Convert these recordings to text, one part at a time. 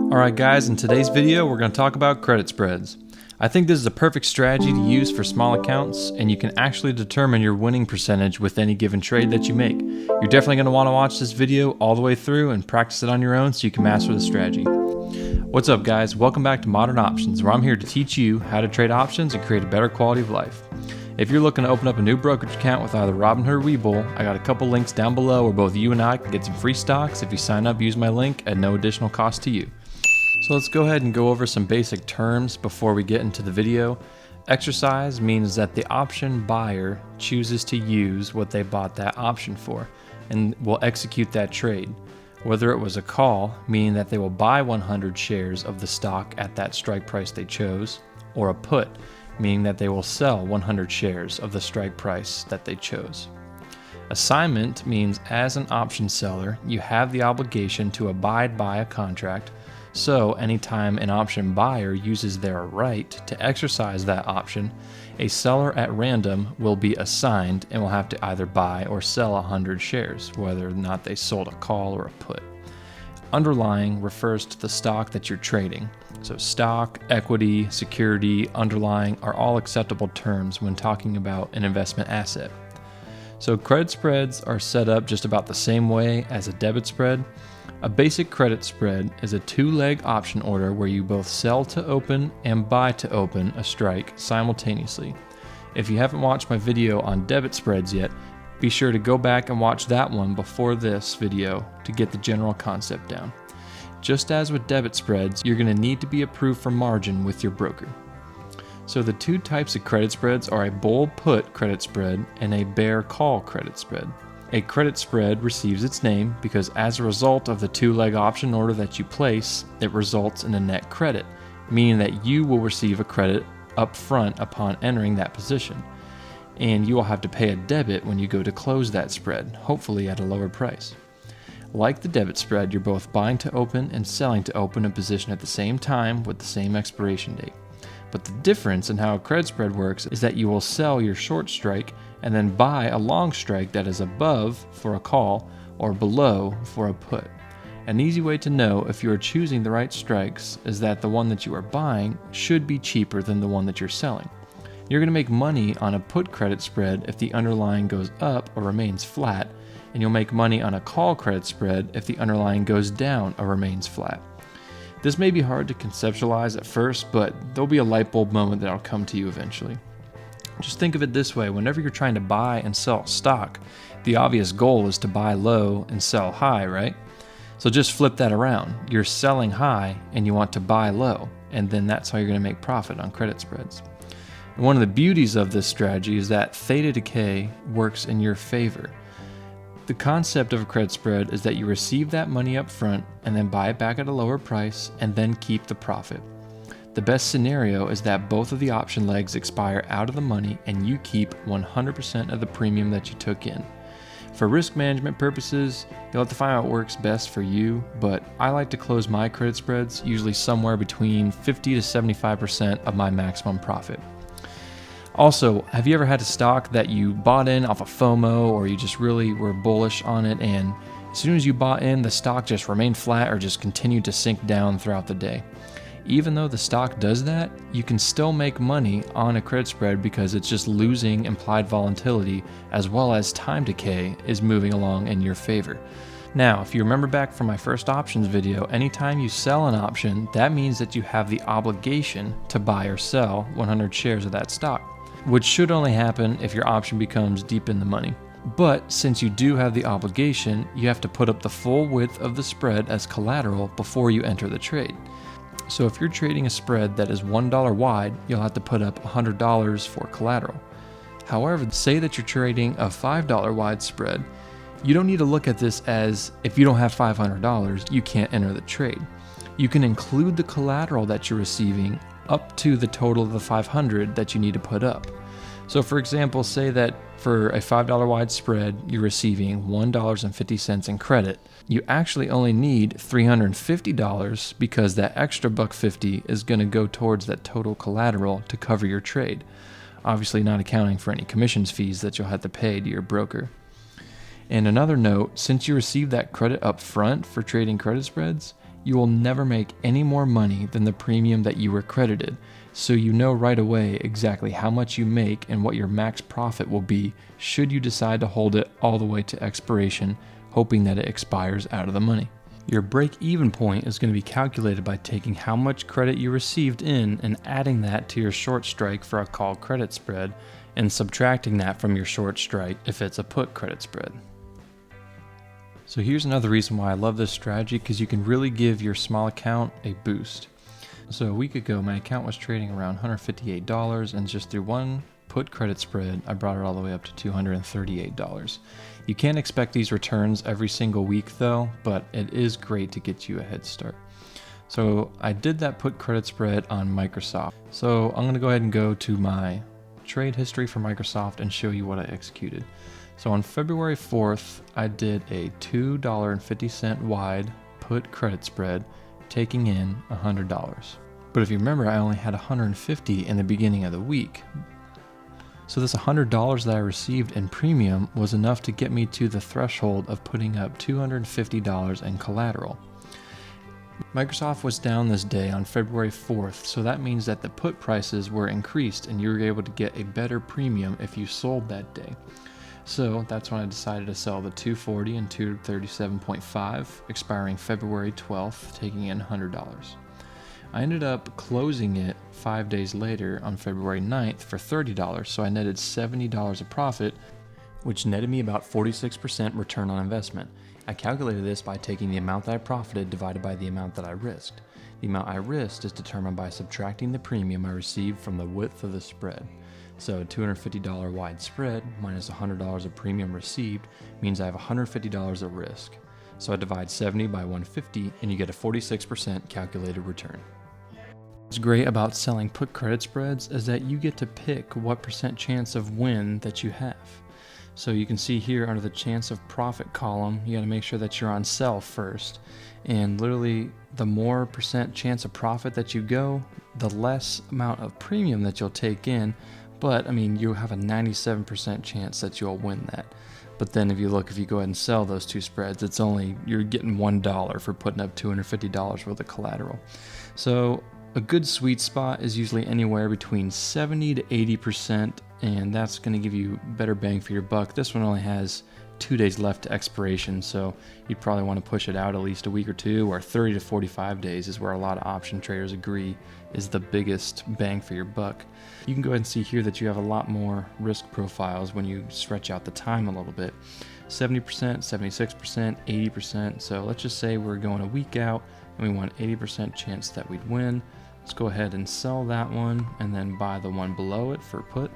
Alright guys, in today's video we're going to talk about credit spreads. I think this is a perfect strategy to use for small accounts, and you can actually determine your winning percentage with any given trade that you make. You're definitely going to want to watch this video all the way through and practice it on your own so you can master the strategy. What's up guys, welcome back to Modern Options, where I'm here to teach you how to trade options and create a better quality of life. If you're looking to open up a new brokerage account with either Robinhood or Webull, I got a couple links down below where both you and I can get some free stocks if you sign up using my link at no additional cost to you. So let's go ahead and go over some basic terms before we get into the video. Exercise means that the option buyer chooses to use what they bought that option for and will execute that trade. Whether it was a call, meaning that they will buy 100 shares of the stock at that strike price they chose, or a put, meaning that they will sell 100 shares of the strike price that they chose. Assignment means as an option seller, you have the obligation to abide by a contract. So anytime an option buyer uses their right to exercise that option, a seller at random will be assigned and will have to either buy or sell 100 shares, whether or not they sold a call or a put. Underlying refers to the stock that you're trading. So stock, equity, security, underlying are all acceptable terms when talking about an investment asset. So credit spreads are set up just about the same way as a debit spread. A basic credit spread is a two-leg option order where you both sell to open and buy to open a strike simultaneously. If you haven't watched my video on debit spreads yet, be sure to go back and watch that one before this video to get the general concept down. Just as with debit spreads, you're going to need to be approved for margin with your broker. So the two types of credit spreads are a bull put credit spread and a bear call credit spread. A credit spread receives its name because as a result of the two-leg option order that you place, it results in a net credit, meaning that you will receive a credit up front upon entering that position, and you will have to pay a debit when you go to close that spread, hopefully at a lower price. Like the debit spread, you're both buying to open and selling to open a position at the same time with the same expiration date. But the difference in how a credit spread works is that you will sell your short strike and then buy a long strike that is above for a call or below for a put. An easy way to know if you are choosing the right strikes is that the one that you are buying should be cheaper than the one that you're selling. You're going to make money on a put credit spread if the underlying goes up or remains flat, and you'll make money on a call credit spread if the underlying goes down or remains flat. This may be hard to conceptualize at first, but there'll be a light bulb moment that'll come to you eventually. Just think of it this way: whenever you're trying to buy and sell stock, the obvious goal is to buy low and sell high, right? So just flip that around. You're selling high and you want to buy low, and then that's how you're going to make profit on credit spreads. And one of the beauties of this strategy is that theta decay works in your favor. The concept of a credit spread is that you receive that money up front and then buy it back at a lower price and then keep the profit. The best scenario is that both of the option legs expire out of the money and you keep 100% of the premium that you took in. For risk management purposes, you'll have to find out what works best for you, but I like to close my credit spreads usually somewhere between 50 to 75% of my maximum profit. Also, have you ever had a stock that you bought in off of FOMO, or you just really were bullish on it, and as soon as you bought in, the stock just remained flat or just continued to sink down throughout the day? Even though the stock does that, you can still make money on a credit spread because it's just losing implied volatility, as well as time decay is moving along in your favor. Now, if you remember back from my first options video, anytime you sell an option, that means that you have the obligation to buy or sell 100 shares of that stock, which should only happen if your option becomes deep in the money. But since you do have the obligation, you have to put up the full width of the spread as collateral before you enter the trade. So if you're trading a spread that is $1 wide, you'll have to put up $100 for collateral. However, say that you're trading a $5 wide spread, you don't need to look at this as if you don't have $500, you can't enter the trade. You can include the collateral that you're receiving up to the total of the $500 that you need to put up. So for example, say that for a $5 wide spread, you're receiving $1.50 in credit. You actually only need $350 because that extra $1.50 is going to go towards that total collateral to cover your trade. Obviously not accounting for any commissions fees that you'll have to pay to your broker. And another note, since you receive that credit up front for trading credit spreads, You will never make any more money than the premium that you were credited, so you know right away exactly how much you make and what your max profit will be should you decide to hold it all the way to expiration, hoping that it expires out of the money. Your break-even point is going to be calculated by taking how much credit you received in and adding that to your short strike for a call credit spread, and subtracting that from your short strike if it's a put credit spread. So here's another reason why I love this strategy, because you can really give your small account a boost. So a week ago, my account was trading around $158, and just through one put credit spread, I brought it all the way up to $238. You can't expect these returns every single week though, but it is great to get you a head start. So I did that put credit spread on Microsoft. So I'm gonna go ahead and go to my trade history for Microsoft and show you what I executed. So on February 4th, I did a $2.50 wide put credit spread, taking in $100. But if you remember, I only had $150 in the beginning of the week. So this $100 that I received in premium was enough to get me to the threshold of putting up $250 in collateral. Microsoft was down this day on February 4th, so that means that the put prices were increased and you were able to get a better premium if you sold that day. So that's when I decided to sell the 240 and 237.5, expiring February 12th, taking in $100. I ended up closing it 5 days later on February 9th for $30, so I netted $70 of profit, which netted me about 46% return on investment. I calculated this by taking the amount that I profited divided by the amount that I risked. The amount I risked is determined by subtracting the premium I received from the width of the spread. So $250 wide spread minus $100 of premium received means I have $150 of risk. So I divide 70 by 150 and you get a 46% calculated return. What's great about selling put credit spreads is that you get to pick what percent chance of win that you have. So you can see here under the chance of profit column, you got to make sure that you're on sell first. And literally the more percent chance of profit that you go, the less amount of premium that you'll take in. But I mean, you have a 97% chance that you'll win that. But then if you go ahead and sell those two spreads, you're getting $1 for putting up $250 worth of collateral. So a good sweet spot is usually anywhere between 70 to 80%, and that's going to give you better bang for your buck. This one only has 2 days left to expiration, so you'd probably want to push it out at least a week or two, or 30 to 45 days is where a lot of option traders agree is the biggest bang for your buck. You can go ahead and see here that you have a lot more risk profiles when you stretch out the time a little bit. 70%, 76%, 80%. So let's just say we're going a week out and we want 80% chance that we'd win. Let's go ahead and sell that one and then buy the one below it for put.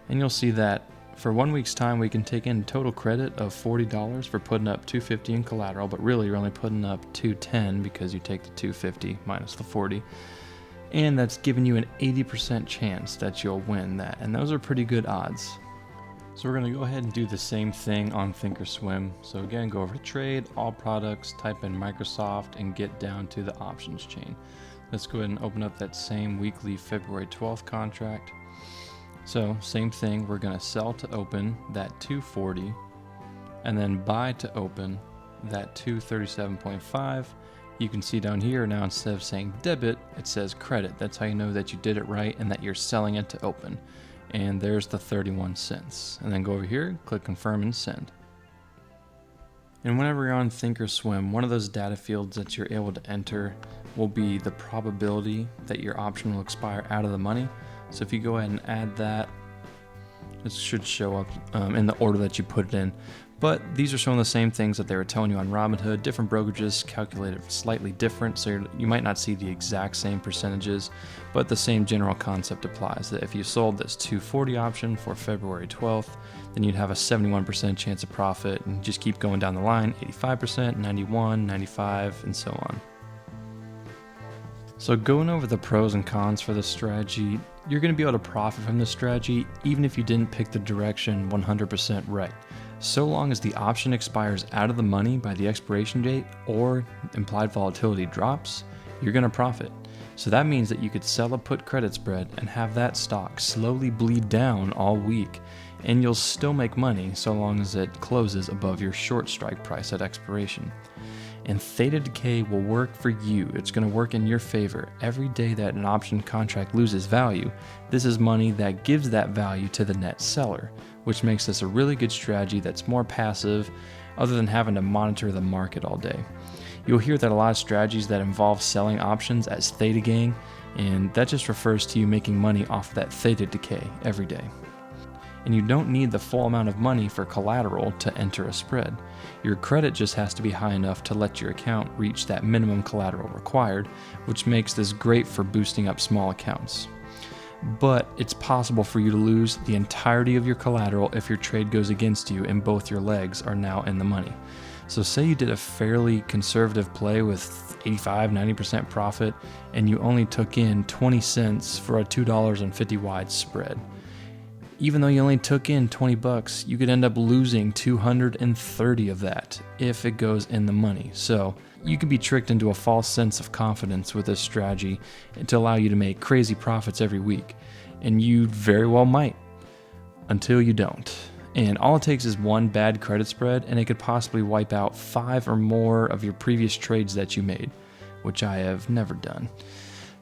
And you'll see that for 1 week's time, we can take in total credit of $40 for putting up $250 in collateral, but really you're only putting up $210 because you take the $250 minus the $40. And that's giving you an 80% chance that you'll win that. And those are pretty good odds. So we're going to go ahead and do the same thing on thinkorswim. So again, go over to trade, all products, type in Microsoft, and get down to the options chain. Let's go ahead and open up that same weekly February 12th contract. So same thing, we're going to sell to open that 240 and then buy to open that 237.5. You can see down here now, instead of saying debit, it says credit. That's how you know that you did it right and that you're selling it to open. And there's the 31 cents. And then go over here, click confirm and send. And whenever you're on thinkorswim, one of those data fields that you're able to enter will be the probability that your option will expire out of the money. So if you go ahead and add that, it should show up in the order that you put it in. But these are some of the same things that they were telling you on Robinhood. Different brokerages calculate it slightly different, so you might not see the exact same percentages, but the same general concept applies. That if you sold this 240 option for February 12th, then you'd have a 71% chance of profit, and just keep going down the line, 85%, 91, 95, and so on. So going over the pros and cons for this strategy, you're going to be able to profit from this strategy even if you didn't pick the direction 100% right. So long as the option expires out of the money by the expiration date or implied volatility drops, you're going to profit. So that means that you could sell a put credit spread and have that stock slowly bleed down all week, and you'll still make money so long as it closes above your short strike price at expiration. And theta decay will work for you. It's going to work in your favor. Every day that an option contract loses value, this is money that gives that value to the net seller, which makes this a really good strategy that's more passive other than having to monitor the market all day. You'll hear that a lot of strategies that involve selling options as theta gain, and that just refers to you making money off of that theta decay every day. And you don't need the full amount of money for collateral to enter a spread. Your credit just has to be high enough to let your account reach that minimum collateral required, which makes this great for boosting up small accounts. But it's possible for you to lose the entirety of your collateral if your trade goes against you and both your legs are now in the money. So say you did a fairly conservative play with 85-90% profit and you only took in 20 cents for a $2.50 wide spread. Even though you only took in 20 bucks, you could end up losing 230 of that if it goes in the money. So you could be tricked into a false sense of confidence with this strategy to allow you to make crazy profits every week. And you very well might, until you don't. And all it takes is one bad credit spread and it could possibly wipe out 5 or more of your previous trades that you made, which I have never done.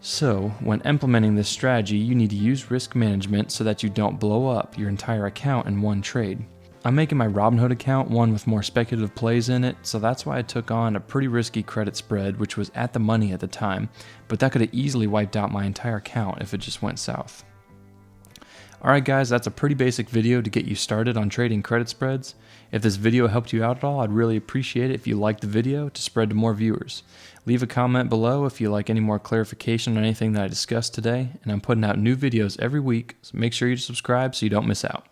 So, when implementing this strategy, you need to use risk management so that you don't blow up your entire account in one trade. I'm making my Robinhood account one with more speculative plays in it, so that's why I took on a pretty risky credit spread, which was at the money at the time, but that could have easily wiped out my entire account if it just went south. Alright guys, that's a pretty basic video to get you started on trading credit spreads. If this video helped you out at all, I'd really appreciate it if you liked the video to spread to more viewers. Leave a comment below if you like any more clarification on anything that I discussed today, and I'm putting out new videos every week, so make sure you subscribe so you don't miss out.